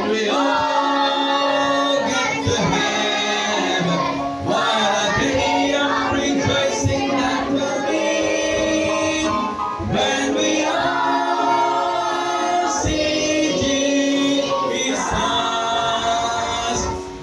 we all get to heaven, what a day of rejoicing that will be when we all see Jesus.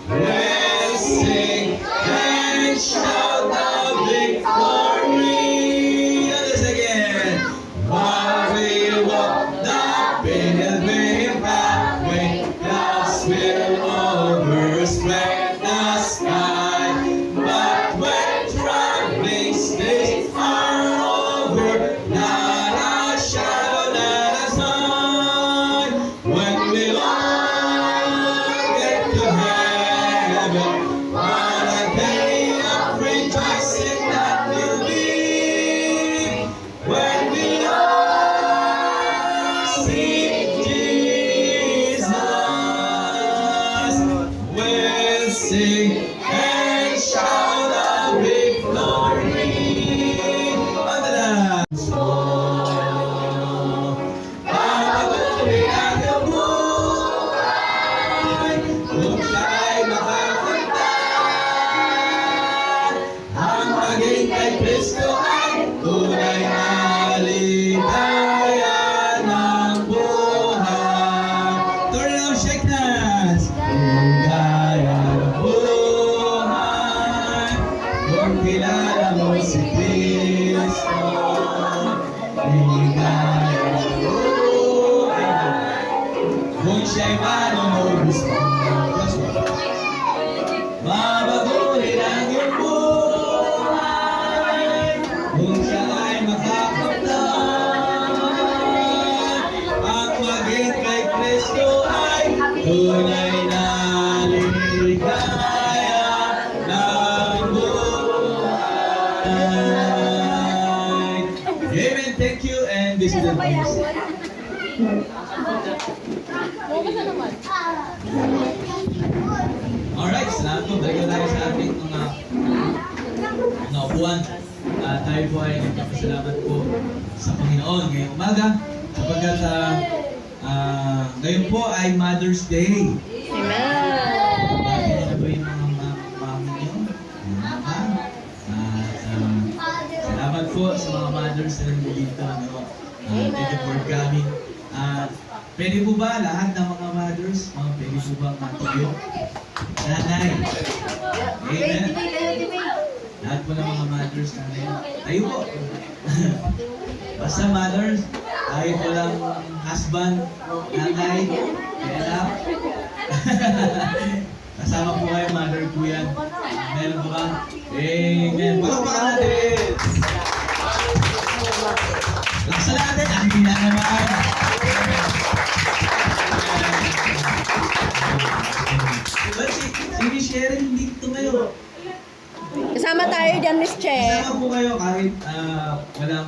We'll sing and shout the victory. Let us again. While we walk the pilgrim pathway, clouds will overspread the sky. But when troubling days are over, not a shadow, not a sign. When we all get to heaven, what a day of rejoicing that will be. When we all see Jesus, we'll sing and shout the victory. Andala. Pagpatuloy ang iyong buhay, kung siya'y makakanta, ang maging kay Kristo ay tunay na ligaya ng buhay. Turn around, shake hands. Ligaya ng buhay, kung kilala mo si Kristo. Ligaya ng buhay, kung siya'y manunubos mo. Mabaguhin ang iyong buhay, kung siya ay makakamtan. Ang maging kay Kristo ay tunay na ligaya ng buhay. Amen. Thank you, and this is the news. Alright, salamat po. Balikan tayo sa ating mga upuan. Tayo po ay nagpapasalamat po sa Panginoon ngayong umaga sapagkat ngayon po ay Mother's Day. Amen. Bakit niyo na ba yung mga mami niyo? Salamat po sa mga mothers na nandito. Thank you for coming. Pwede po ba lahat ng mga mothers? Pwede po ba matuyo? Nanay. Amen. Lahat po ng mga mothers nanay. Tayo po. Basta mothers, kahit walang husband, nanay, anak. Kasama po kayo, mother po yan. Meron po ba? Amen. Palakpakan natin. Laksa natin. Hindi na naman. But si Miss Sharon hindi tumayo. Kasama tayo dyan, Miss Che. Kasama po kayo kahit wala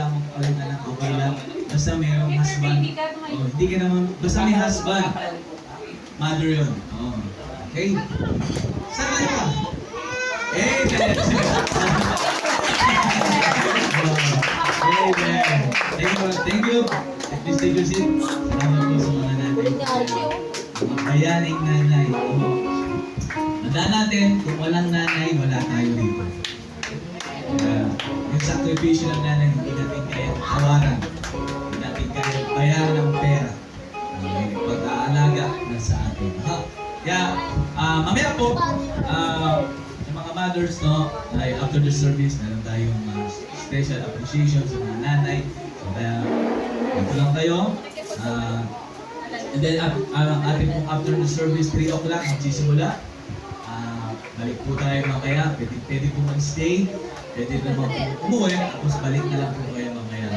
mong kalit na lang, okay lang. Basta mayroong husband. Hindi ka naman, basta may husband. Mother yun. Okay? Saan kayo ka? Amen! Amen! Thank you. Please take your seat. Salamat po sa mga nanay. Mga bayaning nanay. Tandaan natin, kung walang nanay, wala tayo dito. Yung sakripisyo ng nanay, hindi natin kaya tawaran. Hindi natin kaya bayaran ng pera. Pag-aalaga na sa atin. Kaya, mamaya po, sa mga mothers, no, ay after the service, meron tayong special appreciation sa mga nanay. So, kaya, ito lang kayo. And then, ating pong after the service, 3 o'clock, magsisimula. Balik po tayo mamaya. Pwede po mag-stay. Pwede naman po umuwi. Tapos balik na lang po kayo mamaya.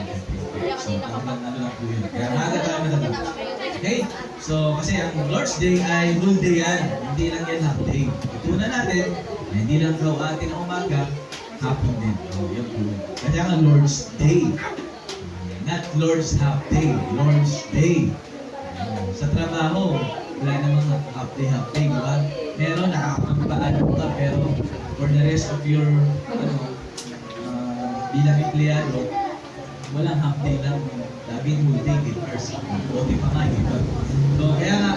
So, hanggang ano lang po yun. Kaya maaga tayo matapos. Okay? So, kasi ang Lord's Day ay whole day yan. Hindi lang yan half day. Itunan natin na hindi lang daw atin ang umaga, hapon din. Yan po. Kaya nga Lord's Day. Not Lord's half day. Lord's Day. Sa trabaho, wala namang half day, di ba? Meron, nakakapagpaano ka, pero for the rest of your, bilang empleyado, walang half day lang. Laging whole day, 8 hours. OT pa nga, di ba? So, kaya nga,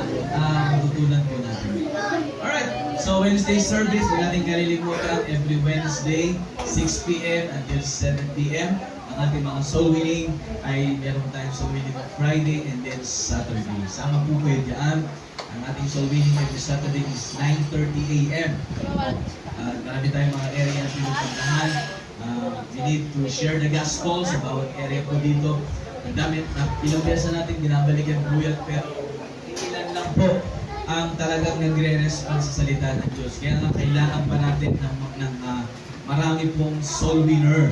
Wednesday service, huwag natin kalilimutan, every Wednesday, 6 p.m. until 7 p.m. Ang ating mga soul winning ay meron tayong soul winning on Friday and then Saturday. Sama po kayo dyan. Ang ating soul winning every Saturday is 9:30 a.m. Marami tayong mga area na pinupuntahan. We need to share the gospel sa bawat area po dito. Ang dami na pinabesa natin, binabalikan po yan, pero ilan lang po ang talagang nagre-respond sa salita ng Diyos. Kaya nga kailangan pa natin ng marami pong soul winner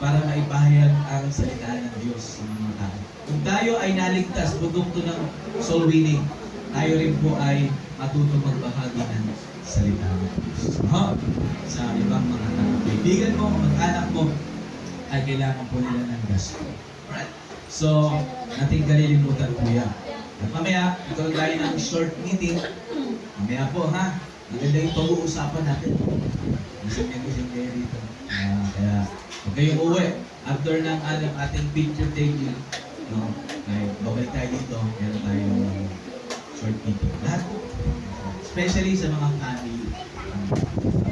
para maipahayag ang salita ng Diyos sa mga tao. Kung tayo ay naligtas, produkto ng soul winning, tayo rin po ay matutong magbahagi ng salita ng Diyos. Sa ibang mga tao. Kaibigan mo, mag-anak mo, ay kailangan po nila ng gospel. Alright? So, nating kalilimutan po yan. At mamaya, ito tayo ng short meeting. Mamaya po, ha? Maganda yung pag-uusapan natin. Isang kayo dito. Kaya, huwag kayong uwi. After ng ating picture taking, no, ay babalik tayo dito. Meron tayong short meeting. Lahat po. Especially sa mga family.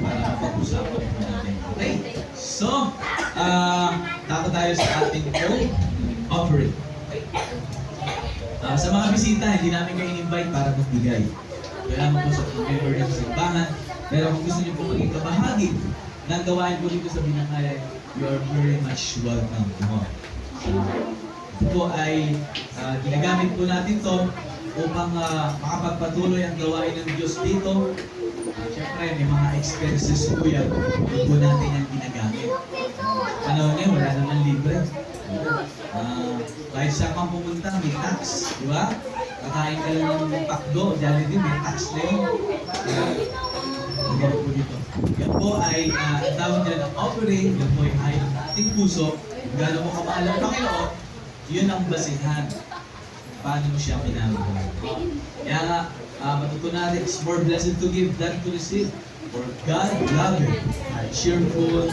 Para mapag-usapan po natin. Okay? So, tato tayo sa ating offering. Okay? Sa mga bisita, hindi namin kayo in-invite para magbigay. Kailangan po sa member ng simbahan. Pero kung gusto niyo po maging kabahagi ng gawain po dito sa Binangayan, you are very much welcome. Ito po ay ginagamit po natin to upang makapagpatuloy ang gawain ng Diyos dito. Siyempre, may mga expenses po yan. Ito po natin yung ginagamit. Panahon niya, wala naman libre. Kahit saan kang pumunta, may tax, di ba? Kakain ka lang ng pakdo, dyan din, may tax na yun. Ganyan po dito. Yan po ay, ang tawag nila ng offering, yan po ay ayon ng ating puso. Kung gano'n mo kamahal ang Panginoon, yun ang basihan. Paano mo siya pinamahal. Kaya nga, matutunan natin, it's more blessed to give than to receive. For God loveth a cheerful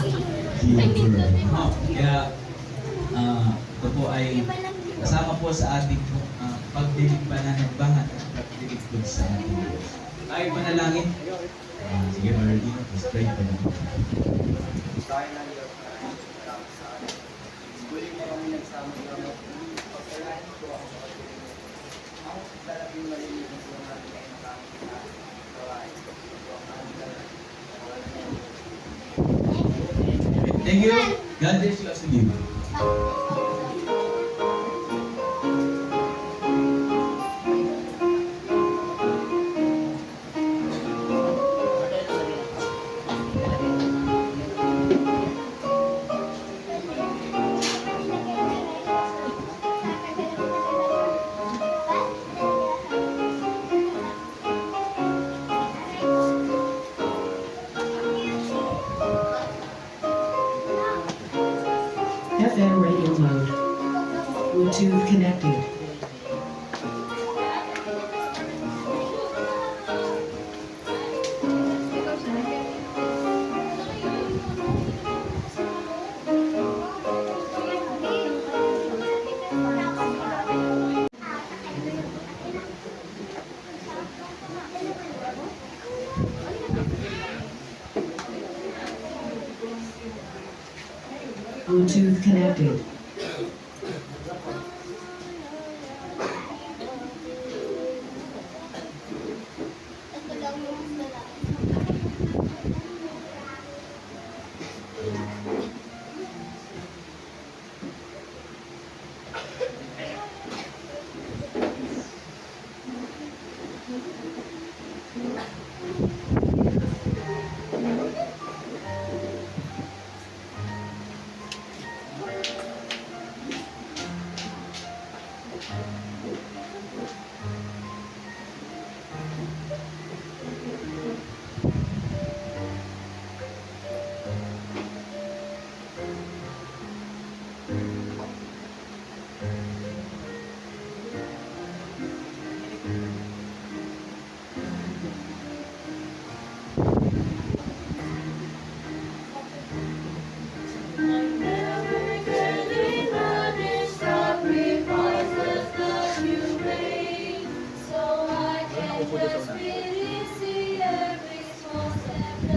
giver. Kaya, ito po ay kasama po sa ating pagdilig pananambahan at pagdilig po sa ating Diyos. Tayo panalangin. Sige, Marlene, let's pray for them. Tayo na Diyos, maraming salamat sa atin. Muli mo kami nagsama-sama. Pagkalain ko ako sa pagdilig. Ang talagang malilimutan po natin ay makamit sa gawain. Ito ang aming talagang. Thank you. God bless you as a giver. FM radio mode. Bluetooth connected. Bluetooth connected.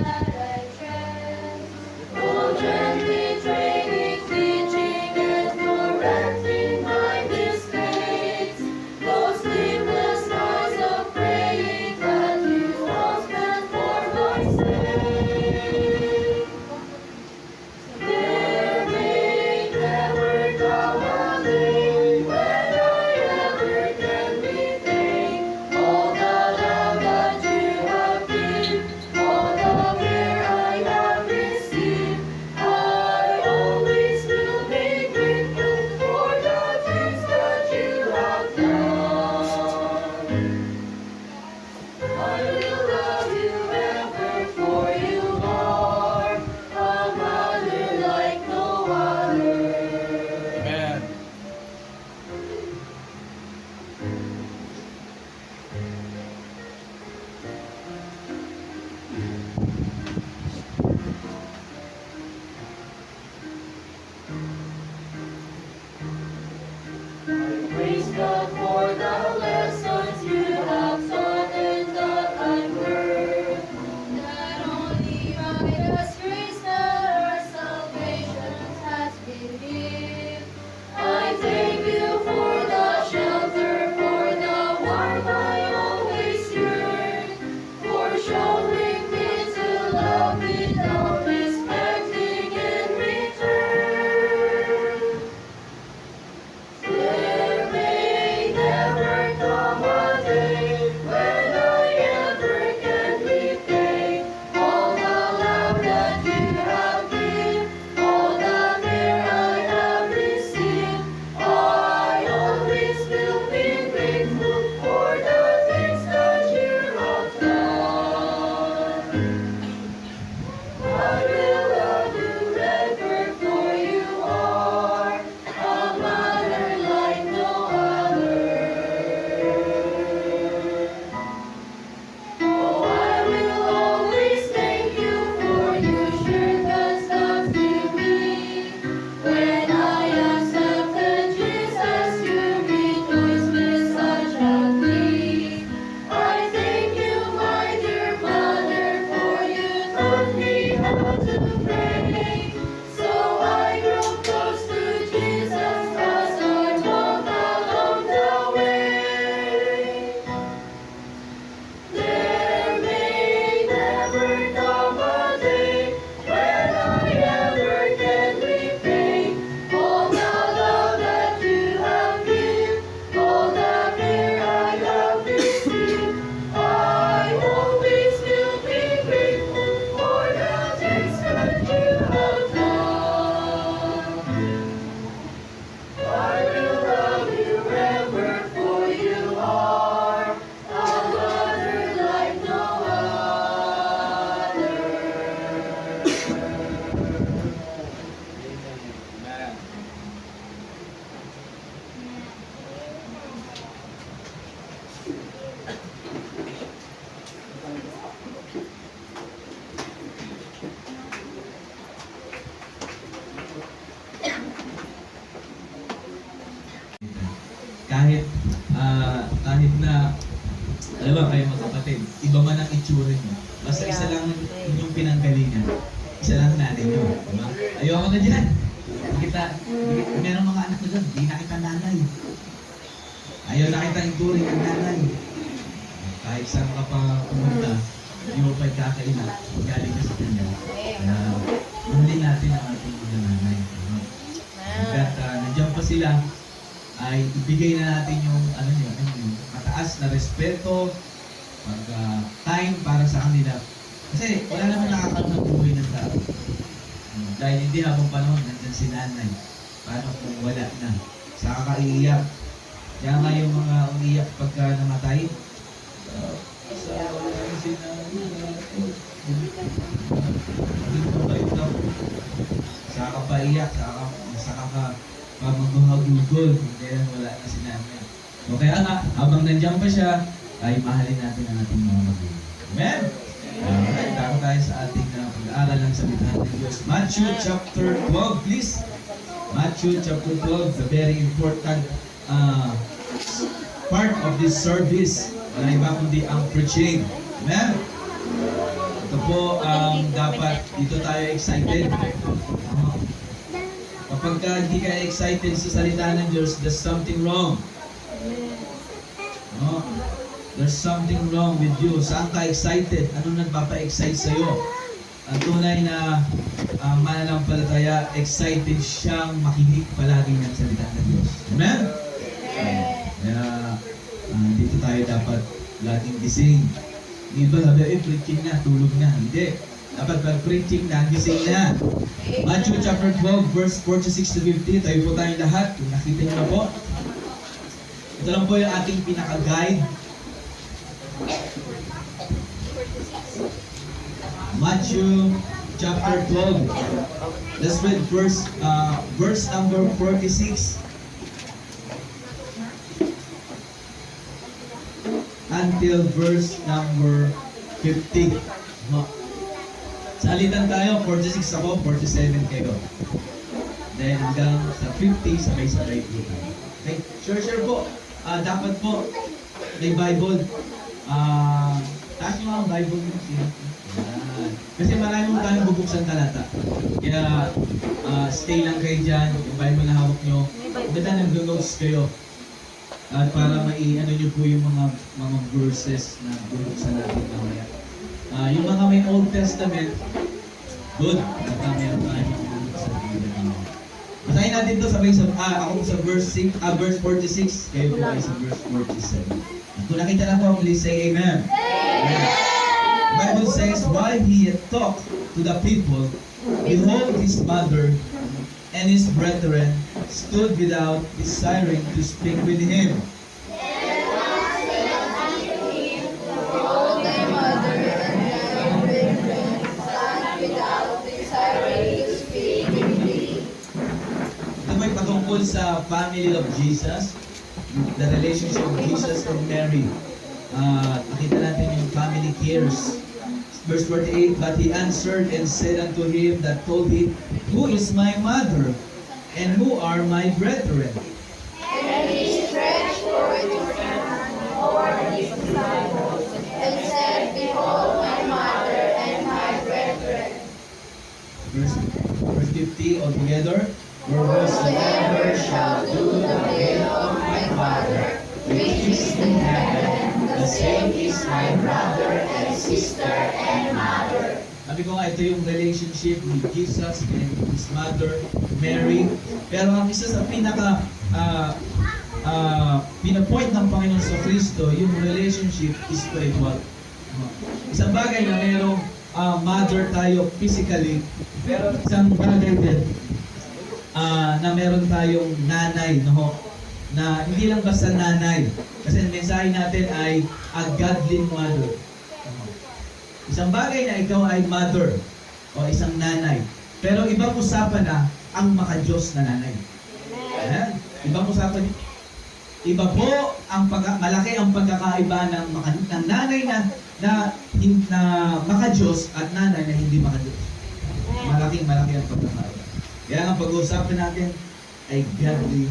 that I trust. Oh, gently training, teaching, and correcting my mistakes. Those sleepless nights of praying that you all spent for my sake. There may never come a day when I ever can repay all the love that you have given, all the care I have received. I always will be grateful for the things that you have done. I will love you ever, for you are a mother like no other. Amen. Praise God for the lessons you have taught and that I've learned. Not only by His grace that our salvation has been given. I thank you for the shelter, for the warmth I always yearn, for showing me to love without expecting in return. There may never come a day when I ever can repay all the love that you have given, all the care I have received. I always will be grateful for the things that you have done. I will love you ever, for you are a mother like no other. Oh, I will always thank you for your shared God's love to me. When I accepted Jesus, you rejoiced with such a glee. I thank you, my dear mother, for you taught me how to pray. So I grow close to Jesus as I walk along the way. There may never come a day when I ever can repay all the love that you have given, all the care I have received. I always will be grateful for the things that you have done. I will love you ever, for you are a mother like no other. Amen. Kahit na alam ba kayo mga kapatid, iba man ang itsura nyo. Basta isa lang yung pinanggalingan. Isa lang natin yun. Diba? Ayoko na dyan. Meron mga anak na dyan, di nakita nanay. Ayaw nakita yung turing ng nanay. Kahit saan ka pa pumunta, hindi mo pa ikakaila. Galing ka sa kanya. Mahalin natin ang ating mga nanay. Diba? Hanggat nandiyan pa sila, ay ibigay na natin yung yung mataas na respeto, time para sa kanila. Kasi wala naman nakakaroon ng buhay ng tao. Dahil hindi habang panahon nandyan si nanay. Paano kung wala na? Saka kaiiyak. Kaya nga yung mga umiiyak pagka namatay, sa wala na si nanay. Dito ba ito? Saka paiyak, saka ka magbuhagugol kung kaya wala na si nanay. O kaya nga, habang nandiyan pa siya, ay mahalin natin ang ating mga magulang. Amen? Alright, tako tayo sa ating pag-aaral ng salita ng Diyos. Matthew chapter 12, please. Matthew chapter 12, the very important part of this service. Wala iba kundi ang preaching. Amen? Ito ito po ang dapat dito tayo excited. Kapag ka hindi ka excited sa salita ng Diyos, there's something wrong. No? There's something wrong with you. Saan ka excited? Ano nagpapa-excite sa'yo? Ang tunay na mananampalataya, excited siyang makinig palagi ng salita ng Diyos. Amen? Kaya dito tayo dapat laging gising. Hindi ba sabi, preaching na, tulog na. Hindi. Dapat pag-preaching na, gising na. Matthew chapter 12, verse 46 to 50. Tayo po tayong lahat. Kung nakita niyo na po. Ito lang po yung ating pinaka-guide. Matthew chapter 12. Let's read verse number 46 until verse number 50. Salitan tayo, 46 ako, 47 kayo. Then hanggang sa 50, sabay-sabay po tayo. Okay? Share po. Dapat po, may Bible. Taas nyo ang Bible nyo. Kasi marami mo tayong bubuksan talata. Kaya stay lang kayo dyan. Yung Bible na hawak nyo. Basta nag-notes kayo. At para mai-ano nyo po yung mga verses na bubuksan natin mamaya. Yung mga may Old Testament, good. Baka meron tayo bubuksan dito. Basahin natin to sabay-sabay. Ako sa verse 46. Kayo po ay sa verse 47. Kung nakita na po, please say Amen. Amen. The Bible says, while he had talked to the people, behold, his mother and his brethren stood without, desiring to speak with him. Behold, thy mother and thy brethren stand without, desiring to speak with thee. Ito may patungkol sa family of Jesus, the relationship of Jesus and Mary. Nakita natin yung family cares. Verse 48, but he answered and said unto him that told him, who is my mother, and who are my brethren? And he stretched forth his hand toward his disciples, and said, behold, my mother and my brethren. Verse 50 altogether. Whosoever shall do the will of my Father, which is in heaven, the same is my brother and sister and mother. Sabi ko nga, ito yung relationship with Jesus and his mother, Mary. Pero ang isa sa pinapoint ng Panginoon sa Kristo, yung relationship is spiritual. Isang bagay na mayroong mother tayo physically, pero isang bagay din na meron tayong nanay, no? Na hindi lang basta nanay. Kasi ang mensahe natin ay a godly mother. Isang bagay na ikaw ay mother o isang nanay. Pero ibang usapan na ang maka-Diyos na nanay. Ayan. Ibang usapan. Iba po ang malaki ang pagkakaiba ng nanay na maka-Diyos at nanay na hindi maka-Diyos. Malaki ang pagkakaiba. Kaya ang pag-uusapan natin ay godly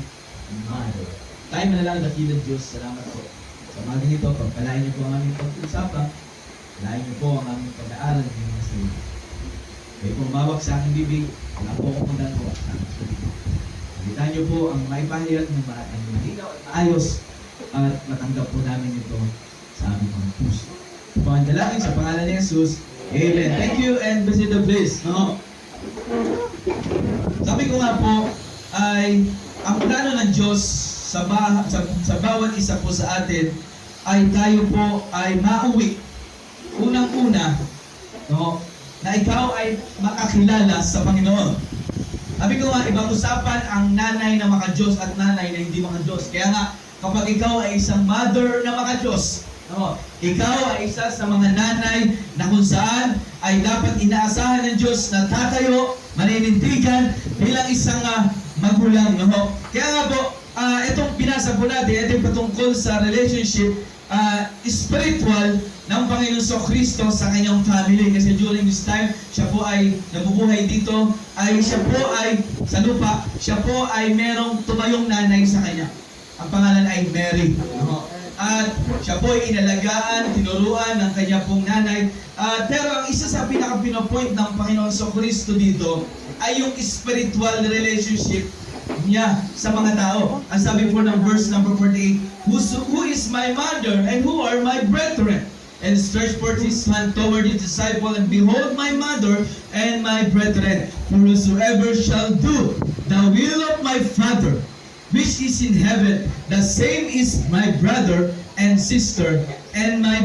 mother. Tayo manalangin dakilang Diyos. Salamat po. Sa mga ganito, pagpalain niyo po ang aming pag-uusapan. Pagpalain niyo po ang aming pag-aaral ng mga salita. Kayo po mawag sa aking bibig. Wala po akong magagawa sa aking bibig. Pagkitaan niyo po ang maipahayag ng malinaw at maayos at matanggap po namin ito sa aming mga puso. Po ang dalangin sa pangalan ni Jesus. Amen. Thank you and blessed the bliss. No? Sabi ko nga po ay ang plano ng Diyos sa bawat isa po sa atin ay tayo po ay mauwi. Unang-una, no, na ikaw ay makakilala sa Panginoon. Sabi ko nga, ibang usapan ang nanay na maka-Diyos at nanay na hindi maka-Diyos. Kaya nga, kapag ikaw ay isang mother na maka-Diyos, no, ikaw ay isa sa mga nanay na kung saan ay dapat inaasahan ng Diyos na tatayo, maninindigan bilang isang magulang. No? Kaya nga po, itong binasa po natin, ito yung patungkol sa relationship spiritual ng Panginoon sa Kristo sa kanyang family. Kasi during this time, siya po ay nabubuhay dito, siya po ay sa lupa, siya po ay merong tumayong nanay sa kanya. Ang pangalan ay Mary. No? at siya po ay inalagaan, tinuruan ng kanya pong nanay. Pero ang isa sa pinaka-pinopoint ng Panginoon Kristo dito ay yung spiritual relationship niya sa mga tao. Ang sabi po ng verse number 48, who is my mother and who are my brethren? And stretched forth his hand toward his disciple, and behold my mother and my brethren, for whosoever shall do the will of my Father, which is in heaven, the same is my brother and sister and my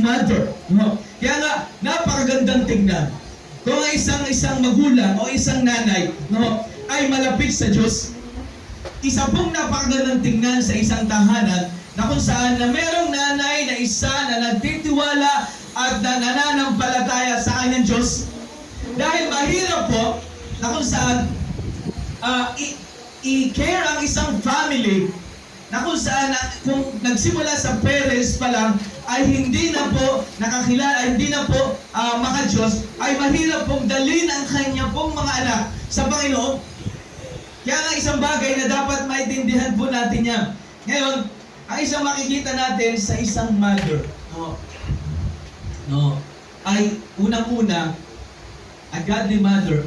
mother. No? Kaya nga, napakagandang tingnan. Kung ang isang magulang o isang nanay, no, ay malapit sa Diyos, isa pong napakagandang tingnan sa isang tahanan na kung saan na merong nanay na isa na nagtitiwala at na nananampalataya sa kanyang Diyos. Dahil mahirap po na kung saan i-care ang isang family na kung saan kung nagsimula sa parents pa lang ay hindi na po nakakilala, hindi na po maka-Diyos, ay mahirap pong dalhin ang kanya pong mga anak sa Panginoon. Kaya nga isang bagay na dapat maintindihan po natin yan. Ngayon, ang isang makikita natin sa isang mother, ay unang-una, a godly mother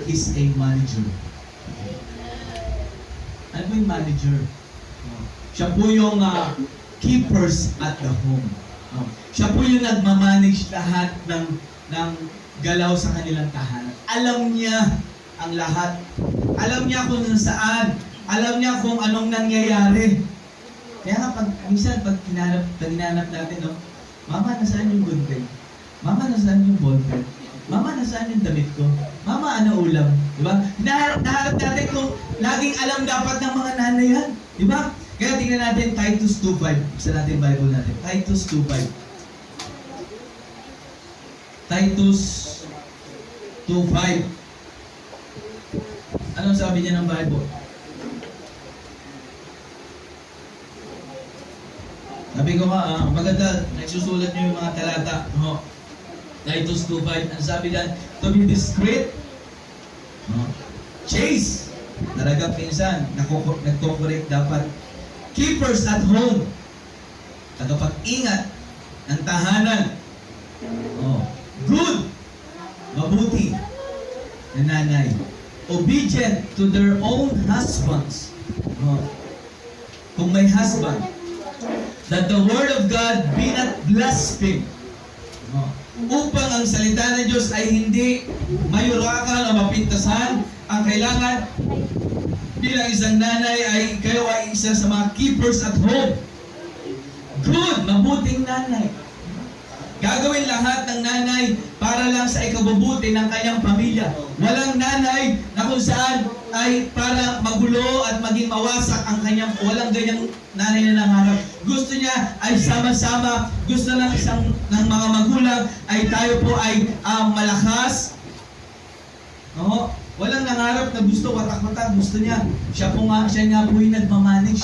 is a manager. Ano po yung manager? Siya po yung keepers at the home. Siya po yung nagmamanage lahat ng galaw sa kanilang tahanan. Alam niya ang lahat. Alam niya kung saan. Alam niya kung anong nangyayari. Kaya nga, minsan pag hinanap natin, no? Mama, nasaan yung gunting? Mama, nasaan yung ballpen? Mama, nasaan yung damit ko? Mama, ano ulam? Diba? Naharap natin kung laging alam dapat ng mga nanay yan. Diba? Kaya tingnan natin Titus 2.5. Isa natin Bible natin. Titus 2.5. Titus 2.5. Anong sabi niya ng Bible? Sabi ko nga, maganda, nagsusulat niyo yung mga talata. Titus 2.5, ang sabi dyan, to be discreet, chaste, talagang pinsan, nagko-correct dapat, keepers at home, tagapag-ingat ng tahanan, good, mabuti, na nanay, obedient to their own husbands, kung may husband, that the word of God be not blasphemed. Upang ang salita ng Diyos ay hindi mayurakan o mapintasan, ang kailangan bilang isang nanay ay kayo ay isa sa mga keepers at home. Good, mabuting nanay. Gagawin lahat ng nanay para lang sa ikabubuti ng kanyang pamilya. Walang nanay na kung saan ay para magulo at maging mawasak ang kanyang, walang ganyang nanay na nangarap. Gusto niya ay sama-sama, gusto ng mga magulang ay tayo po ay malakas. Walang nangarap na gusto, watak-watak, gusto niya. Siya nga po yung nagmamanage.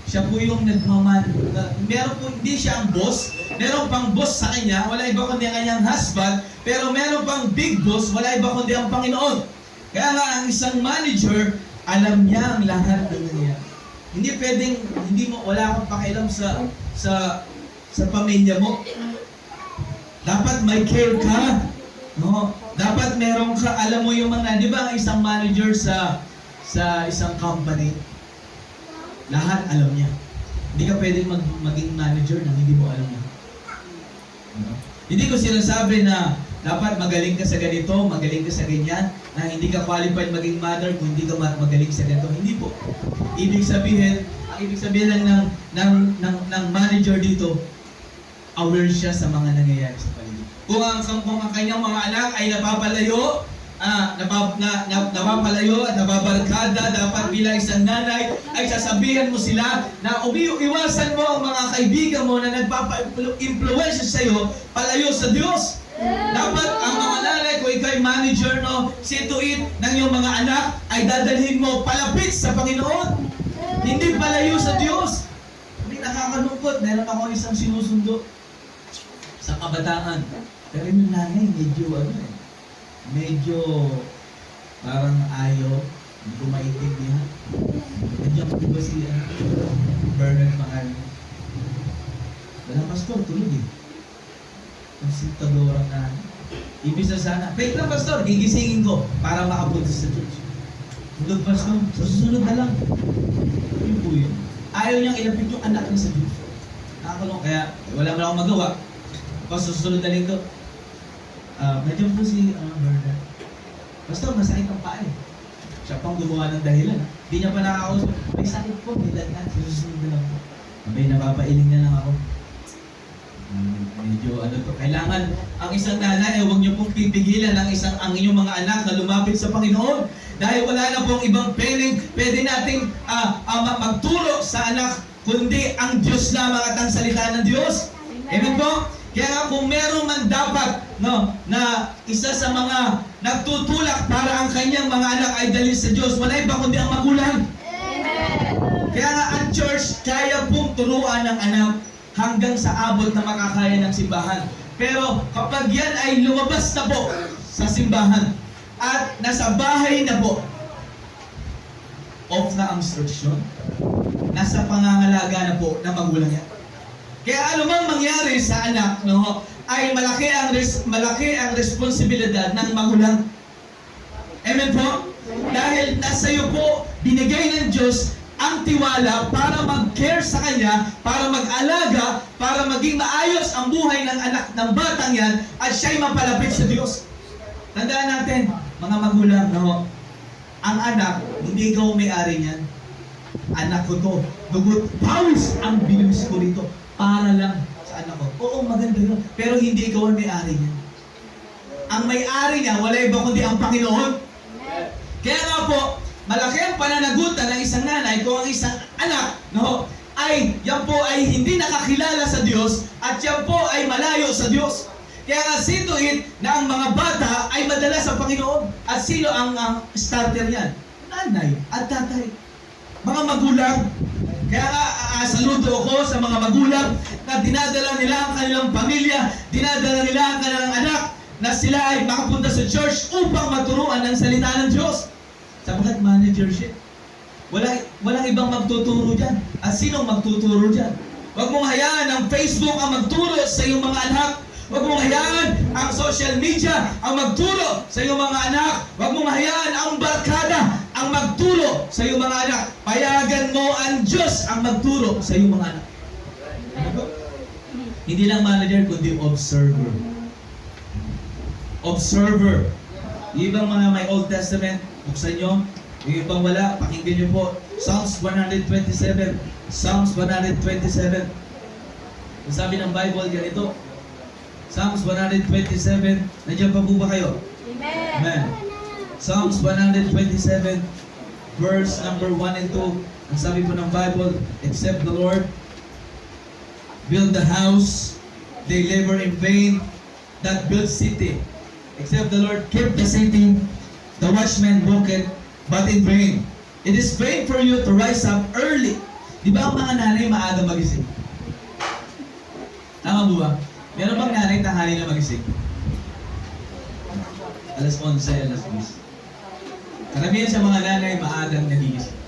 Siya po yung meron po, hindi siya ang boss, meron pang boss sa kanya, wala iba kundi ang kanyang husband, pero meron pang big boss, wala iba kundi ang Panginoon. Kaya nga, ang isang manager, alam niya ang lahat ng nangyayari. Hindi pwedeng, wala kang pakialam sa pamilya mo. Dapat may care ka. Dapat meron ka, alam mo yung mga, di ba ang isang manager sa isang company, lahat alam niya. Hindi ka pwedeng maging manager nang hindi mo alam niya. Hindi ko sinasabi na dapat magaling ka sa ganito, magaling ka sa ganyan, na hindi ka qualified maging mother kung hindi ka magaling sa ganito. Hindi po. Ang ibig sabihin lang ng manager dito, aware siya sa mga nangyayari sa paligid. Kung ang kanyang mga anak ay napapalayo at nababarkada, dapat bilang isang nanay ay sasabihan mo sila na iwasan mo ang mga kaibigan mo na nagpapa-influence sa iyo palayo sa Diyos. Dapat ang mga nanay, kung ikaw ay manager, see to it ng iyong mga anak ay dadalhin mo palapit sa Panginoon, hindi palayo sa Diyos. Hindi, nakakalungkot. Meron ako isang sinusundo sa kabataan, pero yung nanay medyo parang ayaw, hindi ko maintindihan. Nandiyan ko ba siya? Bernard mahal mo. Wala pastor, tulog eh. Ang sintadorang na. Ibig na sana, wait lang pastor, gigisingin ko para makapunta sa church. Tulog pastor, sa susunod na lang. Yun po yun. Ayaw niyang ilapit yung anak niya sa Diyos. Nakakulong, kaya wala mo akong magawa. Pag susunod na linggo, medyo po si Bernard. Pastor, masakit ang paa eh. Siya pang gumawa ng dahilan. Hindi niya pa nakakausap. May sakit po, may lagnat. Susunod na lang po. May napapailing na lang ako. Medyo ano to. Kailangan ang isang nanay, huwag niyo pong pipigilan ang inyong mga anak na lumapit sa Panginoon. Dahil wala na pong ibang pwede nating magturo sa anak, kundi ang Diyos lamang at ang salita ng Diyos. Amen po? Kaya nga kung meron man dapat na isa sa mga nagtutulak para ang kanyang mga anak ay dalhin sa Diyos, wala iba kundi ang magulang. Kaya nga ang church kaya pong turuan ng anak hanggang sa abot na makakaya ng simbahan. Pero kapag yan ay lumabas na po sa simbahan at nasa bahay na po, off na ang instruction. Nasa pangangalaga na po ng magulang yan. Kaya anumang mangyari sa anak, ay malaki ang responsibilidad ng magulang. Amen po? Dahil nasa iyo po, binigay ng Diyos ang tiwala para mag-care sa kanya, para mag-alaga, para maging maayos ang buhay ng anak ng batang yan, at siya'y mapalapit sa Diyos. Tandaan natin, mga magulang, ang anak, hindi ikaw may-ari niyan. Anak ko to, dugot, pawis ang binuwis ko rito, para lang sa anak ko. Oo, maganda yun, pero hindi ikaw ang may-ari niyan. Ang may-ari niya, wala iba kundi ang Panginoon. Kaya nga po, malaki ang pananagutan ng isang nanay kung ang isang anak, yan po ay hindi nakakilala sa Diyos at yan po ay malayo sa Diyos. Kaya nga see to it na ang mga bata ay madala sa Panginoon. At sino ang starter yan? Nanay at tatay. Mga magulang. Kaya nga saludo ako sa mga magulang na dinadala nila ang kanilang pamilya, dinadala nila ang kanilang anak na sila ay makapunta sa church upang maturuan ng salita ng Diyos. Sapagkat managership. Walang ibang magtuturo dyan. At sinong magtuturo dyan? Huwag mong hayaan ang Facebook ang magturo sa iyong mga anak. Huwag mong hayaan ang social media ang magturo sa iyong mga anak. Huwag mong hayaan ang barkada ang magturo sa iyong mga anak. Payagan mo ang Diyos ang magturo sa iyong mga anak. Hindi lang manager, kundi observer. Observer. Yung ibang mga may Old Testament, buksan nyo. Yung ibang wala, pakinggan nyo po. Psalms 127. Psalms 127. Ang sabi ng Bible, ganito. Psalms 127. Nandiyan pa po ba kayo? Amen. Amen. Psalms 127, verse number 1 and 2. Ang sabi po ng Bible, except the Lord build the house, they labor in vain that build city. Except the Lord keep the city, the watchman walketh but in vain. It is vain for you to rise up early. Di ba ang mga nanay maaga magising? Tama po ba? Meron bang nanay tanghali na magising? Alas 11, alas 10. Karamihan sa mga nanay maagang nagigising.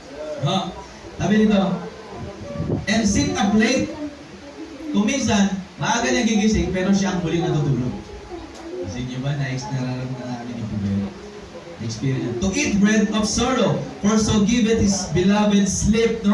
Sabi nito, and sit up late. Kung minsan, maaga niya gigising, pero siya ang huling natutulog. Kasi nyo ba, nararamdaman namin yung problema? Experience. To eat bread of sorrow, for so giveth his beloved sleep.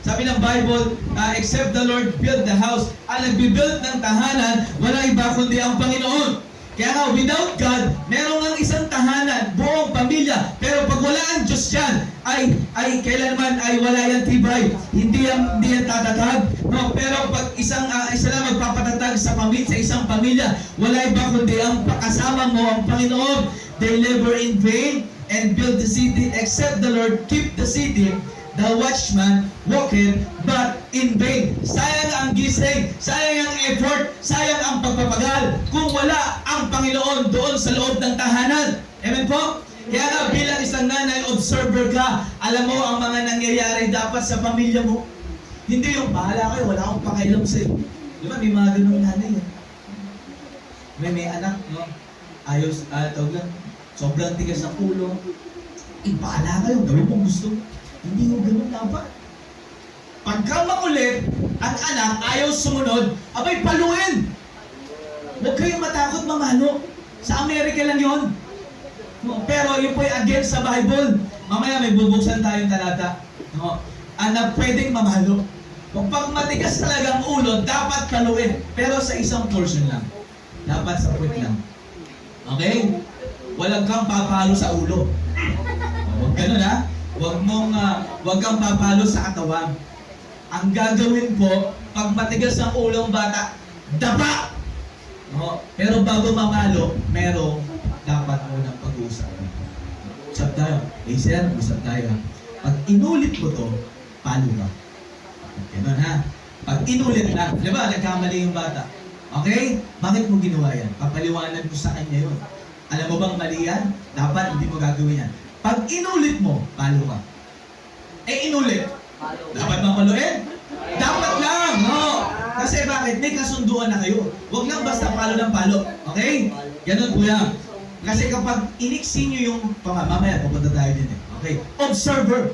Sabi ng Bible, except the Lord build the house. Ang nagbibuild ng tahanan, wala iba kundi ang Panginoon. Kaya nga, without God, meron ang isang tahanan, buong pamilya. Pero pag wala ang Diyos yan, ay kailanman ay wala yan tibay. Hindi yan tatatag. Pero pag isa lang magpapatatag sa isang pamilya, wala iba kundi ang pakasama mo, ang Panginoon. They labor in vain and build the city, except the Lord keep the city. The watchman walketh but in vain. Sayang ang gising, sayang ang effort, sayang ang pagpapagal kung wala ang Panginoon doon sa loob ng tahanan. Amen po? Kaya nga bilang isang nanay, observer ka, alam mo ang mga nangyayari dapat sa pamilya mo. Hindi yung bahala kayo, wala akong pakailam sa'yo. Di ba may mga ganung nanay yan? May anak, ayos, sobrang tigas ng ulo. Bahala kayo, gawin mong gusto. Hindi yung ganun dapat. Pagka makulit, ang anak ayaw sumunod, abay paluin. Huwag kayong matakot mamalo. Sa Amerika lang yon. Pero yun po yung against sa Bible. Mamaya may bubuksan tayong talata. No? Na pwedeng mamalo. Kung pag matigas talaga ang ulo, dapat paluin. Pero sa isang portion lang. Dapat sa puwit lang. Okay? Walang kang papalo sa ulo. Huwag ganun ha. Huwag kang papalo sa katawan. Ang gagawin po, pag matigas ang ulo ng bata, daba! No? Pero bago mamalo, merong dapat munang pag-uusapan. Usap tayo. Hey sir, usap tayo ha. Pag inulit mo to, palo ka. Ganun ha. Pag inulit na, di ba, nagkamali yung bata. Okay? Bakit mo ginawa yan? Papaliwanag mo sa kanya yun. Alam mo bang mali yan? Dapat hindi mo gagawin yan. Pag inulit mo, palo ka. Inulit. Dapat bang paluin? Dapat lang! No? Kasi bakit? May kasunduan na kayo. Huwag lang basta palo ng palo. Okay? Ganun po yan. Kasi kapag iniksi nyo yung mamaya, pupunta tayo din eh. Okay? Observer.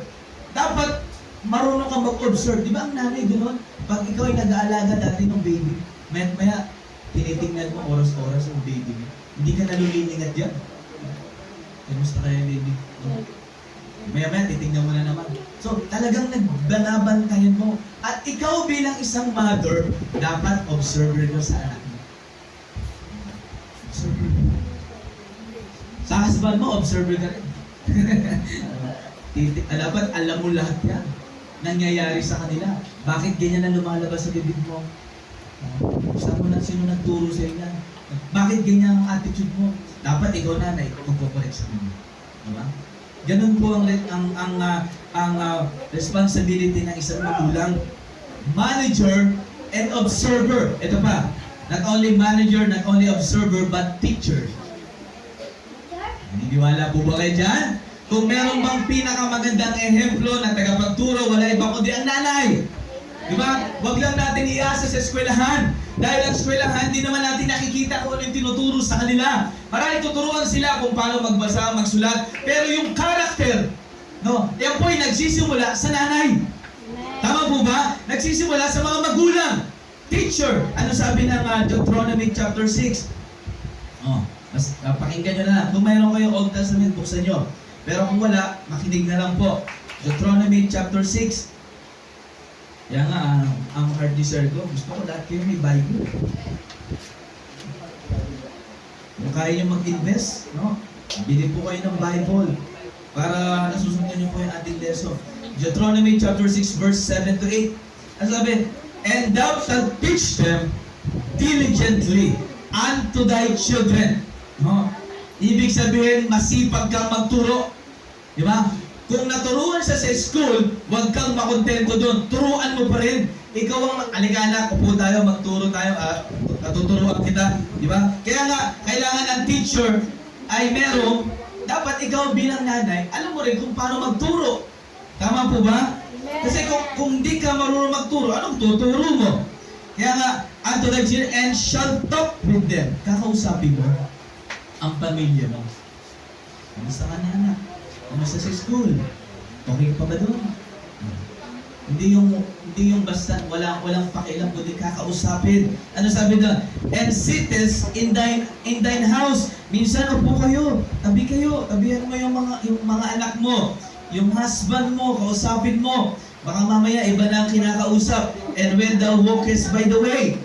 Dapat marunong kang mag-observe. Di ba ang nanay gano'n? Pag ikaw ay nag-aalaga dati ng baby, maya tinitingnan mo oras-oras ang baby mo. Hindi ka nalulilingat yan. Kamusta kaya baby? Maya titingnan mo na naman. So, talagang nagbanabantayan mo. At ikaw bilang isang mother, dapat observer mo sa anak mo. Observer mo. Sa husband mo, observer ka rin. Dapat alam mo lahat yan. Nangyayari sa kanila. Bakit ganyan na lumalabas sa bibig mo? Saan mo na sino nagturo sa inyo? Bakit ganyan ang attitude mo? Dapat ikaw na magpo-correct sa kanila. Diba? Ganun po ang responsibility ng isang magulang. Manager and observer. Ito pa. Not only manager, not only observer, but teacher. Naniniwala po ba kayo dyan? Kung meron bang pinakamagandang ehemplo na tagapagturo, wala iba kundi ang nanay. Diba? Huwag lang natin iasa sa eskwelahan. Dahil ang eskwelahan, hindi naman natin nakikita kung ano yung tinuturo sa kanila. Maraming tuturuan sila kung paano magbasa, magsulat. Pero yung character, no, yan po ay nagsisimula sa nanay. Tama po ba? Nagsisimula sa mga magulang. Teacher. Ano sabi ng Deuteronomy chapter 6? Pakinggan nyo na lang. Kung mayroon kayong Old Testament, buksan nyo. Pero kung wala, makinig na lang po. Deuteronomy chapter 6. Yan nga, ang hard desire ko. Gusto ko lahat kayo may Bible. Kung kaya nyo mag-invest, no? Bili po kayo ng Bible para nasusunod nyo po yung ating lesson. Deuteronomy chapter 6 verse 7 to 8. Ang sabi, and thou shalt teach them diligently unto thy children. No? Ibig sabihin, masipag kang magturo. Di ba? Kung naturuan siya sa school, huwag kang makontento doon. Turuan mo pa rin. Ikaw ang anak, upo tayo, magturo tayo, tuturuan kita. Di ba? Kaya nga, kailangan ng teacher ay meron, dapat ikaw bilang nanay, alam mo rin kung paano magturo. Tama po ba? Kasi kung di ka marunong magturo, anong tuturo mo? Kaya nga, unto thy children, and shall talk with them. Kakausapin mo ang pamilya mo. Kamusta ka na anak? Kamusta sa school? Okay pa ba doon? Hindi yung basta walang pakialam kundi kakausapin. Ano sabi doon? And sittest in thine house. Minsan upo kayo, tabihan mo yung mga anak mo, yung husband mo, kausapin mo. Baka mamaya iba na ang kinakausap. And when thou walkest by the way,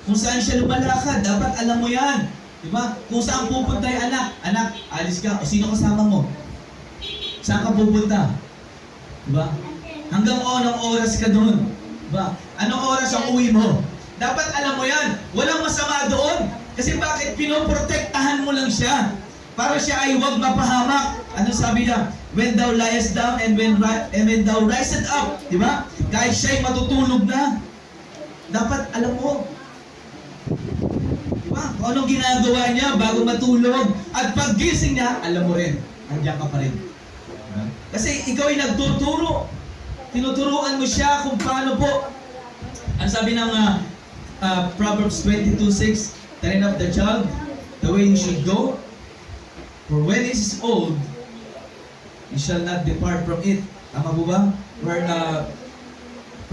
kung saan siya lumalakad, dapat alam mo yan. Diba? Kung saan pupunta yung anak, alis ka, o sino kasama mo? Saan ka pupunta? Diba? Hanggang anong oras ka doon? Diba? Anong oras ang uwi mo? Dapat alam mo yan. Walang masama doon. Kasi bakit pinoprotektahan mo lang siya? Para siya ay huwag mapahamak. Ano sabi niya? When thou liest down and when thou risest up. Diba? Kahit siya ay matutulog na. Dapat alam mo. Diba? Kung anong ginagawa niya bago matulog. At paggising niya, alam mo rin. Andiyan ka pa rin. Diba? Kasi ikaw ay nagtuturo. Tinuturuan mo siya kung paano po. Ang sabi ng Proverbs 22:6, train up the child the way he should go. For when he is old, he shall not depart from it. Tama po ba? Where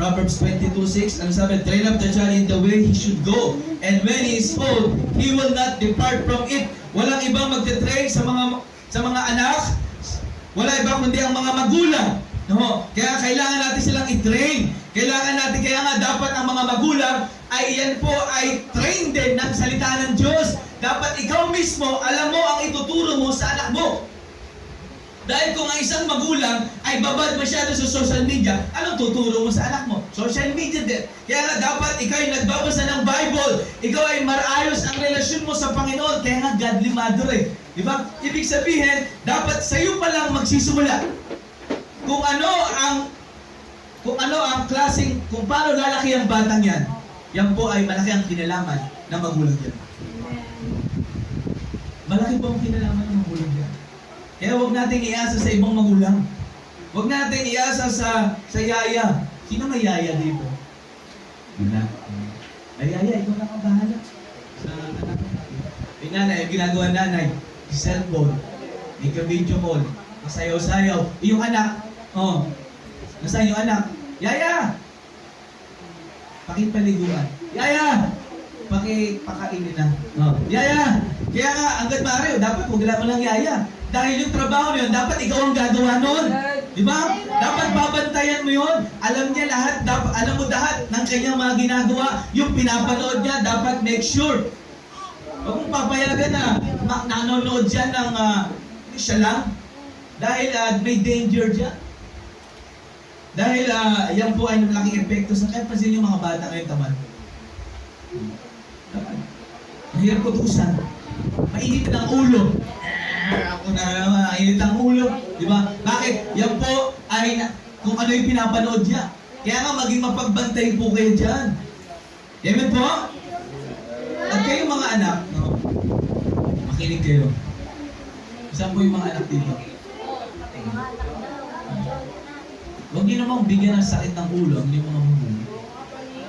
Proverbs 22:6, ano sabi? Train up the child in the way he should go, and when he is old, he will not depart from it. Walang ibang magte-train sa mga anak, wala ibang kundi ang mga magulang. No? Kaya kailangan natin silang i-train. Kailangan natin, kaya nga dapat ang mga magulang ay yan po ay train din ng salita ng Diyos. Dapat ikaw mismo, alam mo ang ituturo mo sa anak mo. Dahil kung ang isang magulang ay babad masyado sa social media, anong tuturo mo sa anak mo? Social media din. Kaya nga dapat ikaw ay nagbabasa ng Bible. Ikaw ay marayos ang relasyon mo sa Panginoon. Kaya nga godly mother eh. Di ba? Ibig sabihin, dapat sa iyo pa lang magsisimula. Kung ano ang klaseng, kung paano lalaki ang batang yan, yan po ay malaki ang kinalaman ng magulang yan. Malaki po ang kinalaman ng magulang yan. Kaya huwag natin iasa sa ibang magulang. Huwag natin iasa sa yaya. Sino may yaya dito? Wala. Ay yaya, ikaw lang ang bahala. Sa anak mo. Yung nanay, yung ginagawa nanay, cellphone, may ka-video call, masayaw-sayaw. Yung anak, nasaan yung anak? Yaya! Pakipaliguan. Yaya! Pakainin na. Yaya! Kaya nga, hanggat maaari, dapat huwag mo lang yaya. Dahil yung trabaho yun, dapat ikaw ang gagawa nun. Di ba? Dapat babantayan mo yun. Alam niya lahat, alam mo lahat ng kanyang mga ginagawa. Yung pinapanood niya, dapat make sure. Huwag mong papayagan na nanonood dyan ng siya lang. Dahil may danger dyan. Dahil yan po ay malaking epekto sa kaya pansin yung mga bata ngayon tamad. Mahirap kutusan. Mainit ng ulo. Ako na mainit ang ulo. Di ba? Bakit? Yan po ay kung ano yung pinapanood niya. Kaya nga maging mapagbantay po kayo dyan. Amen po? At kayo mga anak, no? Makinig kayo. Saan po yung mga anak dito? Huwag niyo namang bigyan ng sakit ng ulo, hindi mo mamuhuli.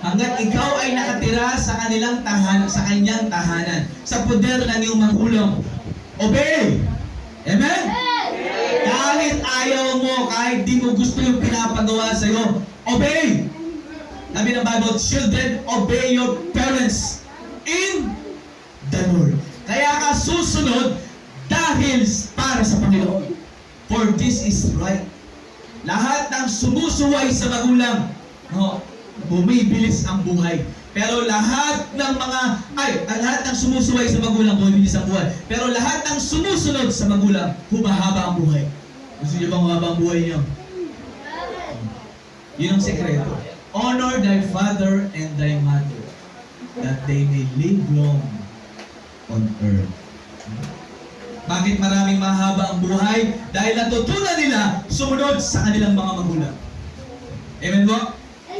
Hanggat ikaw ay nakatira sa kanilang tahanan, sa kanyang tahanan, sa poder ng iyong magulang, obey! Amen? Kahit ayaw mo, kahit di mo gusto yung pinapagawa sa'yo, obey! Sabi ng Bible, children, obey your parents in the Lord. Kaya ka susunod dahil para sa Panginoon. For this is right. Lahat ng sumusuway sa magulang, bumibilis ang buhay. Pero lahat ng lahat ng sumusuway sa magulang, bumibilis ang buhay. Pero lahat ng sumusunod sa magulang, humahaba ang buhay. Gusto niyo bang humaba ang buhay niyo? Yun ang sekreto. Honor thy father and thy mother, that they may live long on earth. Bakit maraming mahaba ang buhay? Dahil natutunan nila sumunod sa kanilang mga magulang. Amen po?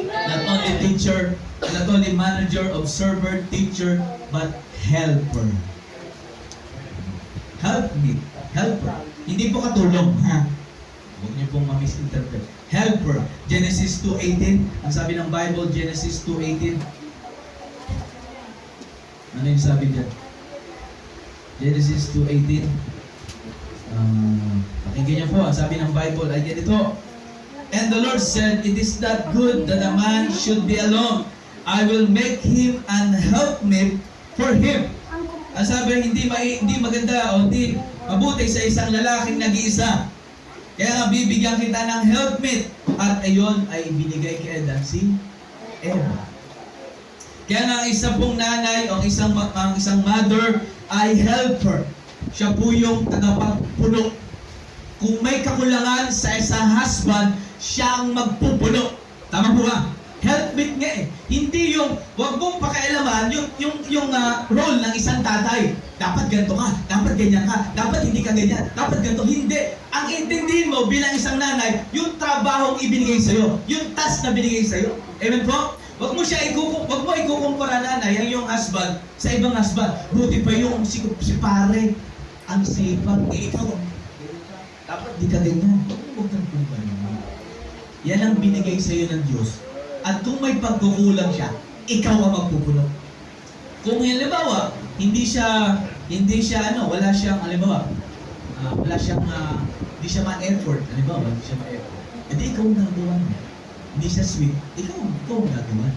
Not only teacher, not only manager, observer, teacher, but helper. Help me. Helper. Hindi po katulong, ha? Huwag niyo pong ma-misinterpret. Helper. Genesis 2:18. Ang sabi ng Bible, Genesis 2:18. Ano yung sabi dyan? Genesis 2:18. Pakinggan niyo po, ang sabi ng Bible ay ganito. And the Lord said, it is not good that a man should be alone. I will make him an helpmate for him. Ang sabi, hindi maganda o hindi mabuti sa isang lalaking nag-iisa. Kaya nga bibigyan kita ng helpmate. At ayon ay ibinigay kay Adam si Eva. Kaya nga ang isa pong nanay o ang isang mother ay helper. Siya po yung tagapagpuno. Kung may kakulangan sa isang husband, siya ang magpupuno. Tama po ba? Helpmate nga eh. Hindi yung, wag mong pakialaman yung role ng isang tatay. Dapat ganito ka, dapat ganyan ka, dapat hindi ka ganyan, dapat ganito. Hindi. Ang intindihin mo bilang isang nanay, yung trabahong ibinigay sa'yo, yung task na binigay sa'yo. Amen po? Wag mo ikukumpara nanay, ang yung husband, sa ibang husband. Buti pa yung si pare, ang sipag, ikaw. Dapat di ka ganyan. Huwag kang kumpara. Yan ang binigay sa'yo ng Diyos. At kung may pagkukulang siya, ikaw ang magpupuno. Kung halimbawa, hindi siya wala siyang hindi siya ma-effort, halimbawa, hindi siya ma-effort. Hindi ikaw ang nagawa mo. hindi siya sweet, ikaw ang gagawa.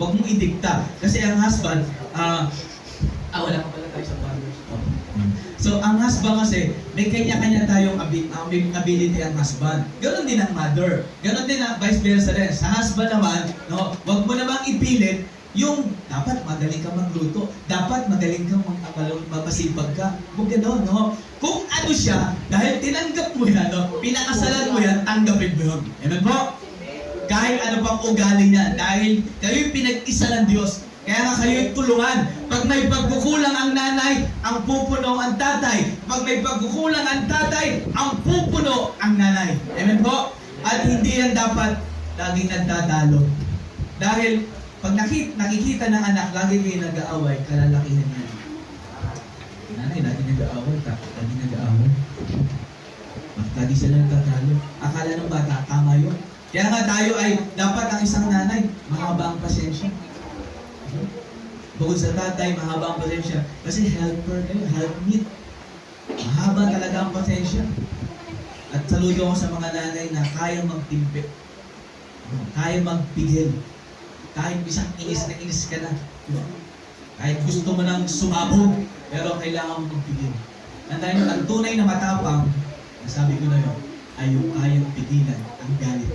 Huwag mong idikta. Kasi ang husband, wala ka pala tayo sa fathers. So, ang husband kasi, may kanya-kanya tayong may ability ang husband. Ganon din ang mother. Ganon din ang vice versa rin. Sa husband naman, no, huwag mo namang ipilit yung dapat magaling ka magluto. Dapat magaling ka masipag ka. Huwag ganon, no? Kung ano siya, dahil tinanggap mo yan, no, pinakasalan mo yan, tanggapin mo yun. Amen po? Kahit ano pang ugali niya, dahil kayo'y pinag-isa ng Diyos. Kaya nga kayo'y tulungan. Pag may pagkukulang ang nanay, ang pupuno ang tatay. Pag may pagkukulang ang tatay, ang pupuno ang nanay. Amen po? At hindi yan dapat laging nagdadalo. Dahil pag nakikita ng anak, lagi kayo nag-aaway, kalalakihan niya. Nanay, lagi nag-aaway, lagi nag-aaway. Lagi sila nagtatalo. Akala ng bata, tama yun. Kaya nga tayo ay, dapat ang isang nanay, mahaba ang pasensya. Bukod sa tatay, mahaba ang pasensya. Kasi helper kayo, helpmeet. Mahaba talaga ang pasensya. At saludo ko sa mga nanay na kaya magtimpi. Kaya magpigil. Kahit isang inis na inis ka na. Kahit gusto mo nang sumabog, pero kailangan mo magpigil. Ang tunay na matapang, nasabi ko na yun, ay yung kayang pigilan ang galit.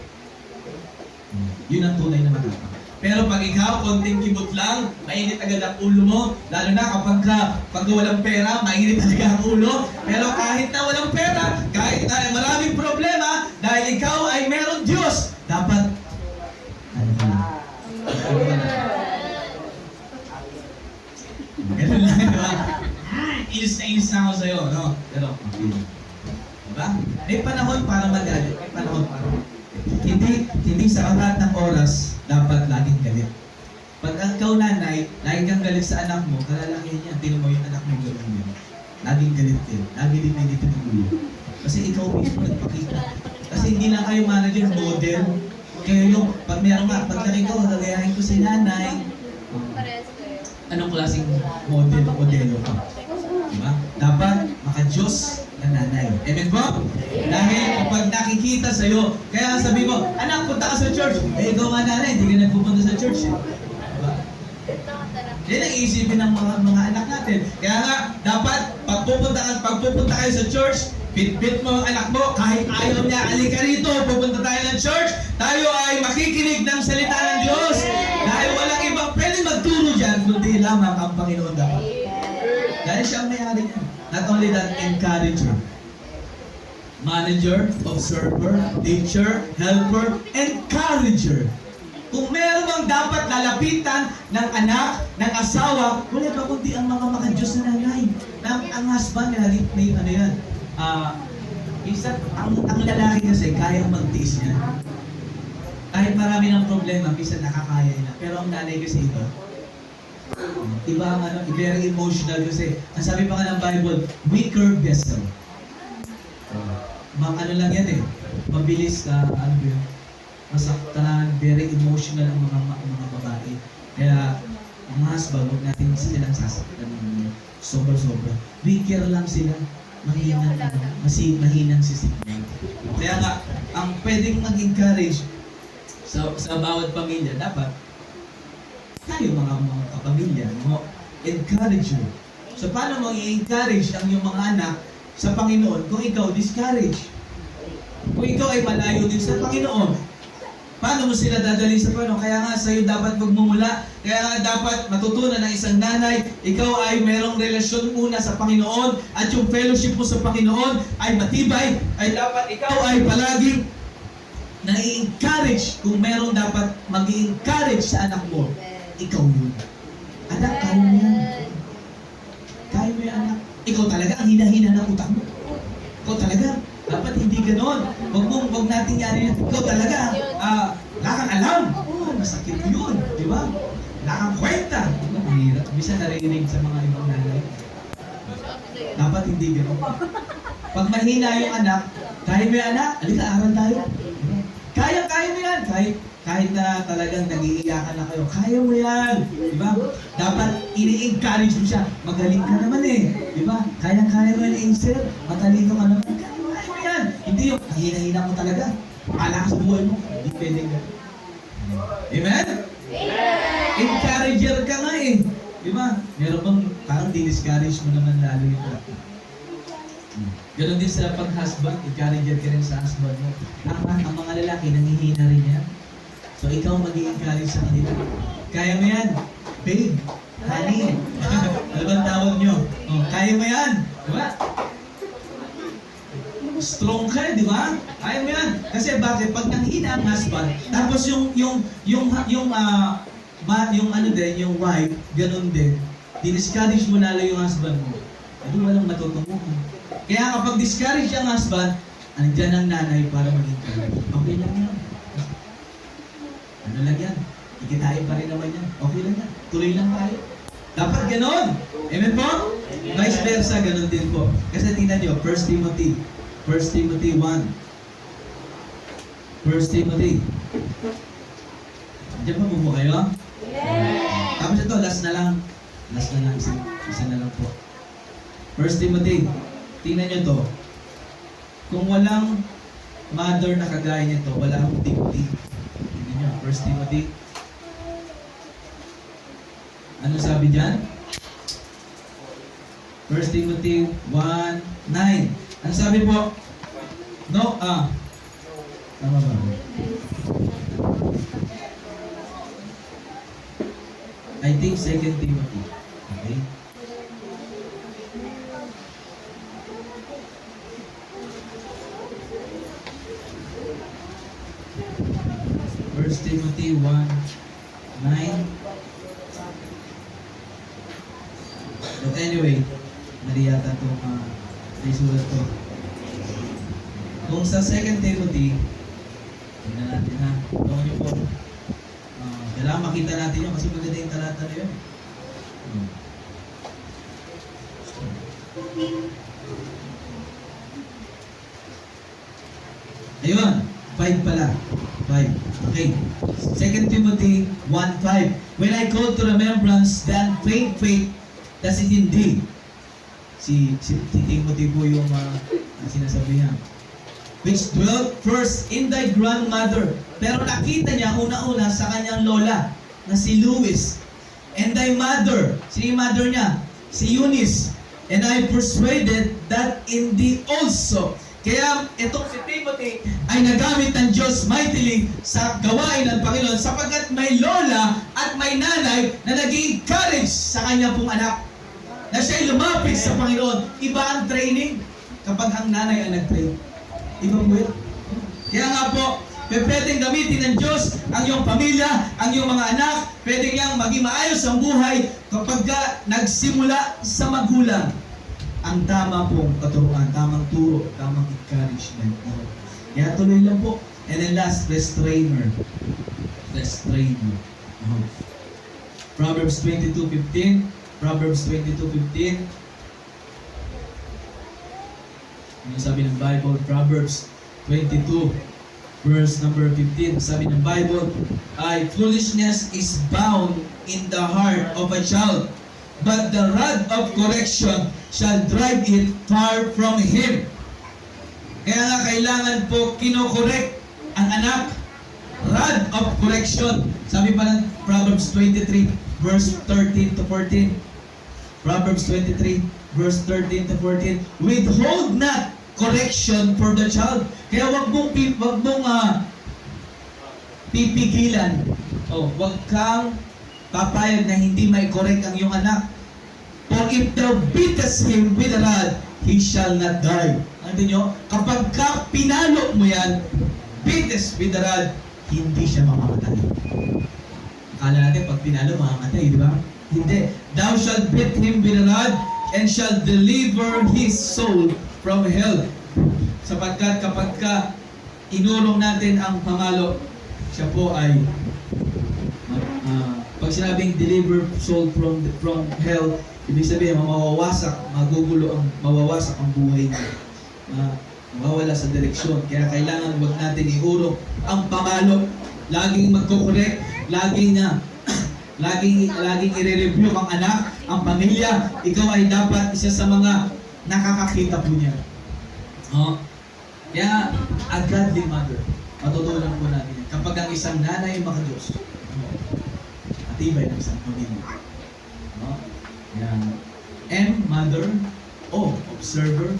Yun ang tunay na matapang. Pero pag ikaw, konting kibot lang, mainit agad ang ulo mo, lalo na pag walang pera, mainit talaga ang ulo. Pero kahit na walang pera, kahit na maraming problema, dahil ikaw ay meron Diyos, dapat ganun lang, diba? Inis na ako sa'yo, no? Pero, okay. Diba? May panahon para magalit, may panahon para hindi sa lahat ng oras dapat laging galit. Pag ikaw nanay, laging kang galit sa anak mo, kalalakihan niya, tinan mo yung anak mo gano'n yun. Laging galit din. Lagi din may dito ng ulo. Kasi ikaw mismo nagpakita. Kasi hindi lang kayo manager, model. Kaya yung, pag meron nga, paglaki ko, gagayahin ko si nanay. Anong klaseng modelo ka? Diba? Dapat maka-Diyos na nanay. Amen po? Dahil kapag nakikita sa'yo, kaya sabi mo, anak, punta ka sa church. Eh, ikaw nga nanay, hindi ka nagpupunta sa church. Diba? Yan ang iisipin ng mga anak natin. Kaya nga, dapat pagpupunta kayo sa church, bit mo ang anak mo, kahit ayaw niya, alika rito, pupunta tayo ng church, tayo ay makikinig ng salita ng Diyos. Dahil walang ibang pwede magturo dyan, kundi lamang ang Panginoon dapat. Dahil siya ang may-ari niya. Not only that, encourager. Manager, observer, teacher, helper, encourager. Kung meron bang dapat lalapitan ng anak, ng asawa, wala pa kundi ang mga makadiyos na nanay. Ang husband, may ano yan. Ang lalaki kasi, kayang magtiis niya. Kahit marami ng problema, minsan nakakaya na. Pero ang nanay kasi iba ang very emotional kasi. Ang sabi pa nga ng Bible, weaker vessel. Ano lang yan eh. Mabilis ka, masaktan, very emotional ang mga babae. Kaya, mga husband, huwag natin silang sasaktan ng sobra-sobra. Weaker lang sila. Mahinang sisignan. Kaya nga, ang pwedeng mag-encourage sa bawat pamilya, dapat tayo mga kapamilya, encourager. So paano mo i-encourage ang iyong mga anak sa Panginoon kung ikaw discourage? Kung ikaw ay malayo din sa Panginoon, paano mo sila dadalhin sa Panginoon? Kaya nga sa'yo dapat magmumula, kaya nga dapat matutunan ng isang nanay, ikaw ay merong relasyon muna sa Panginoon at yung fellowship mo sa Panginoon ay matibay, ay dapat ikaw ay palaging na-encourage. Kung merong dapat mag-encourage sa anak mo, ikaw yun. Anak, kaya mo yan. Kaya mo yan, anak. Ikaw talaga ang hina-hina ng utak mo. Ikaw talaga. Dapat hindi ganon. Huwag natin yan. Ikaw talaga. Wala kang alam. Masakit yun. Di ba? Wala kang kwenta. Mahirap. Bisa narinig sa mga ibang nanay. Dapat hindi ganon. Pag mahina yung anak, kaya mo yan, anak. Alika, aral tayo. Kaya mo yan. Kahit na talagang nag-iiyakan na kayo, kaya mo yan. Diba? Dapat ini-encourage mo siya. Magaling ka naman eh. Diba? Kaya mo yan, Ansel. Matalino ka naman. Kaya mo yan. Hindi yung hina-hina mo talaga. Akala ka sa buhay mo, hindi pwedeng ganun. Amen? Encourager ka nga eh. Di ba? Meron bang parang di-discourage mo naman lalo yung anak mo. Ganon din sa pag-husband, encourager ka rin sa husband mo. Ang mga lalaki, nangihina rin yan. So ikaw mag-i-encourage sa kanila. Kaya mo yan, babe, honey. Ano bang tawag nyo? Oh, kaya mo yan. Di ba? Strong ka, di ba? Kaya mo yan. Kasi bakit? Pag nanghina ang husband, tapos yung ano din, yung wife, ganun din. Di-discourage mo lalo yung husband mo. Ito walang matutunguhan. Kaya kapag discourage ang husband, andyan ang nanay para mag-encourage. Okay lang yan. Ano lang yan? Ikitain pa rin naman yan. Okay lang yan. Tuloy lang tayo. Dapat ganun. Amen po? Vice versa, ganun din po. Kasi tingnan nyo, 1 Timothy 1. 1 Timothy. Diyan pa po kayo? Tapos ito, last na lang. Isa na lang po. 1 Timothy. Tingnan nyo to. Kung walang mother na kagaya nito, wala akong Timothy. Tingnan nyo, 1 Timothy. Ano sabi dyan? 1 Timothy 1:9. Ano sabi po? No, tama ba? I think 2 Timothy. Okay? First Timothy 1:9. But anyway, mali yata itong sulat to. Kung sa 2 Timothy, tingnan natin ha. Tingnan niyo po. Kailangan makita natin yun kasi maganda yung talata na yun. Ayun, 5 pala. 5. Okay. 2 Timothy 1:5. When I call to remembrance the unfeigned faith that's in thee. Si Timothy po yung sinasabihan. Which dwelt first in thy grandmother. Pero nakita niya una-una sa kanyang lola na si Lois. And thy mother. Sino yung mother niya? Si Eunice. And I persuaded that in thee also. Kaya itong si Timothy ay nagamit ng Diyos mightily sa gawain ng Panginoon sapagkat may lola at may nanay na nag-encourage sa kanya pong anak na siya'y lumapit sa Panginoon. Iba ang training kapag ang nanay ang nag-train. Iba po yun. Kaya nga po, pwedeng gamitin ng Diyos ang iyong pamilya, ang iyong mga anak, pwedeng niyang maging maayos ang buhay kapag nagsimula sa magulang ang tama pong katuruan, tamang turo, tamang encouragement. Kaya tuloy lang po. And then last, restrainer. Restrainer. Proverbs 22:15. Proverbs 22:15. Ano sabi ng Bible? Proverbs 22, verse number 15. Sabi ng Bible, ay foolishness is bound in the heart of a child, but the rod of correction shall drive it far from him. Kaya nga kailangan po kinokorek ang anak. Rod of correction. Sabi pa ng Proverbs 23, verse 13 to 14. Proverbs 23, verse 13 to 14. Withhold not correction for the child. Kaya wag mong pipigilan. Wag kang papayag na hindi may correct ang iyong anak. For if thou beatest him with a rod, he shall not die. Ano nyo? Kapag ka pinalo mo yan, beatest with a rod, hindi siya mamamatay. Akala natin pag pinalo, mamamatay, di ba? Hindi. Thou shalt beat him with a rod and shall deliver his soul from hell. Sapagkat kapag ka inulong natin ang pamalo, siya po ay pag sinabing deliver soul from hell, ibig sabihin mawawasak ang buhay niya. Mawawala sa direksyon. Kaya kailangan wag natin iurong ang pamalo. Laging magko-correct, laging i-review ang anak, ang pamilya. Ikaw ay dapat isa sa mga nakakakita po niya. Kaya, a godly mother. matutunan po natin yan. Kapag ang isang nanay makadiyos, matibay ng isang pamilya. No? Yan. M, mother. O, observer.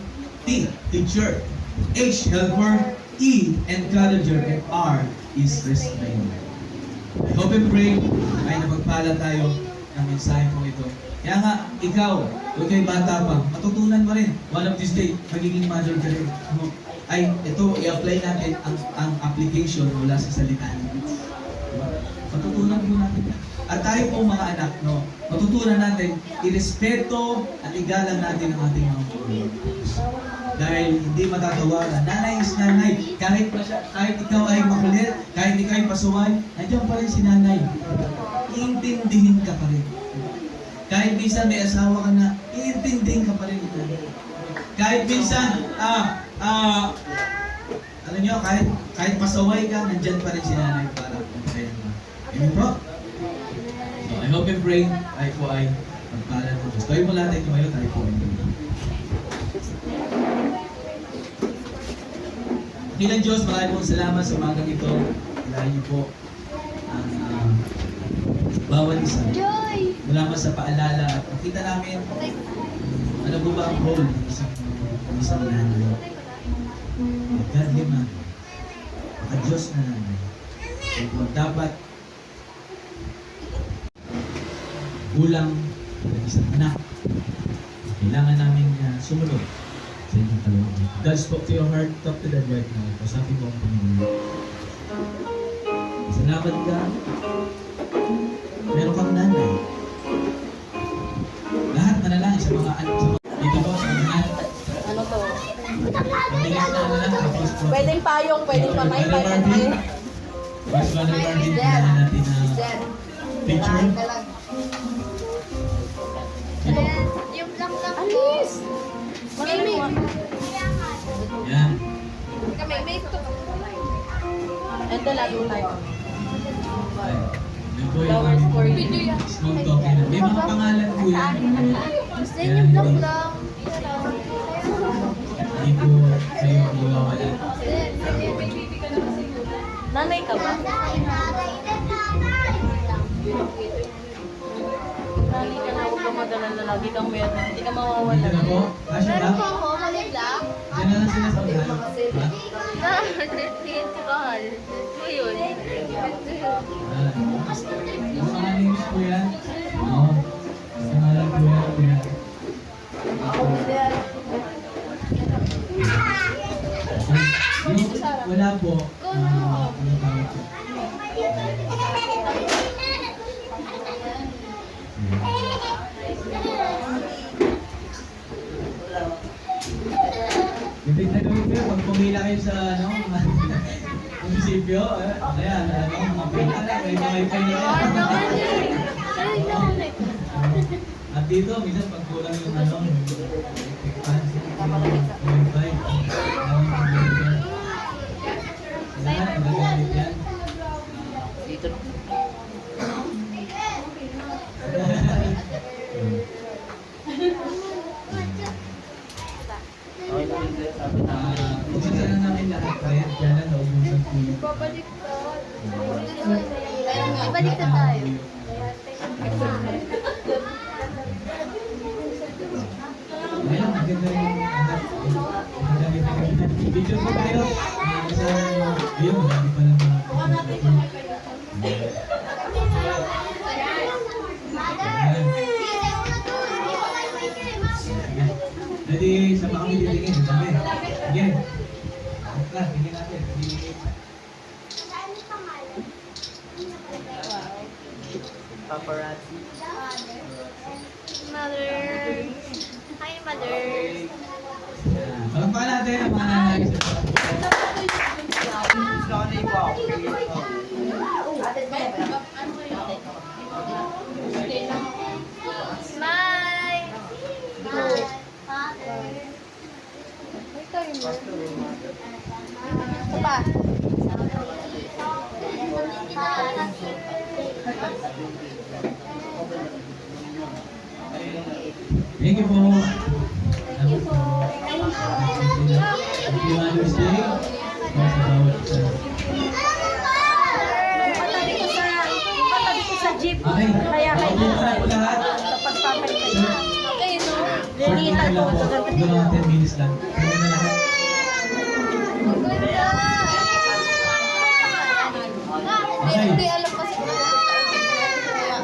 T, teacher. H, helper. E, encourager. And R is restrainer. I hope and pray ay napagpala tayo ng mensahe po ito. Kaya nga, ikaw, huwag kayo bata pa, matutunan mo rin. One of these days, magiging mother ka rin. Ano? Ay, ito, i-apply natin ang application mula sa salita ng Diyos. Diba? Matutunan po natin yan. At tayo po mga anak, no, matutunan natin, irespeto at igalang natin ang ating mga magulang. Dahil hindi matatawaran. Nanay is nanay. Kahit ikaw ay makulit, kahit ikaw ay pasuway, nandiyan pa rin si nanay. Iintindihin ka pa rin. Kahit minsan may asawa ka na, iintindihin ka pa rin. Kahit minsan, alam nyo, kahit pasaway ka, nandiyan pa rin si nanay para pagkain mo. Amen po? So, I hope and pray, tayo po ay magpalan po. Tayo mo natin tumayo, tayo po ay Kilang Diyos, maraming pong salamat sa umagang ito. Ilahin niyo po ang bawat isa. Mula sa paalala at nakita namin ano po ba ang role ng isang nanay. Godly man. Maka-Diyos na nanay. Kaya kung dapat kulang ng isang anak, kailangan namin sumunod sa inyong kalooban. God spoke to your heart, talk to that right now. Pasapin mo ang Panginoon. Salamat ka. Meron kang nanay. Lahat na lang sa mga anak. Dito po sa mga anak. Ano to? Mabilis na lang. Tapos po. Pwedeng payong, pwedeng pamay, pwedeng payong. First one na Marvin, kailangan natin na picture. Yung lang Alis! May. Yan. Kami, may ito. Ito lalo tayo. Ay, yun po yung Flowers for you. Video yan. small talking. May mga pangalan po yan. Gusto niyo yung vlog lang. Hindi po kayo mawawala. Nanay ka ba? Nanay ka na, huwag kang madalala. Lagi kang meron. Hindi ka mawawala. Dito na po. Kasya ba? Meron po ako, maliit lang. Diyan na lang sila sa unahan. Ha? Tingin ko kahal. Ito yun. Yung pangalan English po yan. Oo. Yung pangalan po yan. Yung wala po. Ano tawag po? Yung tignan ko pag pumila kayo sa munisipyo, ayan, mga pinala, may wifi na yan. At dito, minsan pag kulang yung wifi, lahat, magagamit yan. Dito. Pupunta na namin lahat kaya dyan na naubusan po yung Ibalik na tayo. Ngayon, maganda yung anak. Maganda. Video po kayo. Ayun, hindi pa lang Jadi sama kami titingin, sabi. Sige. Tara, tingin natin. Paparazzi. Mother. Hi, mother. Palagpakan natin ang mga nanay. Smile. Ito pa. Thank you po. Happy Mother's Day. Sa bawat isa. Okay. Kaya kayo. Paupo na po lahat. Sa pagpapalit ka. Okay, no? Short Lilita lang ko. po. Ito mga 10 minutes lang. Paupo na lahat. Okay. Hindi alam kasi.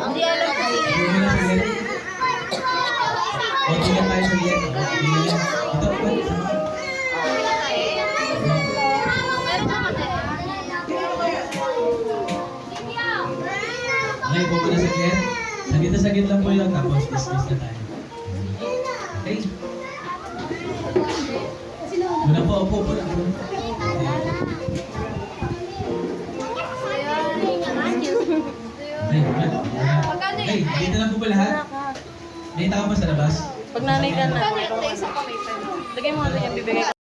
Hindi alam kasi. Paupo na saglit. O, tingnan tayo sa liyan. Tingnan lang. Ito, ito. Okay, paupo na saglit. Saglit na saglit lang po yun. Tapos, dismiss na tayo. Okay. Muna po, upo po na. Okay, muna. Okay, dito lang po ba lahat? May tao pa sa labas? Pag nanay ka na. Lagay mo ano yung bibigay ko.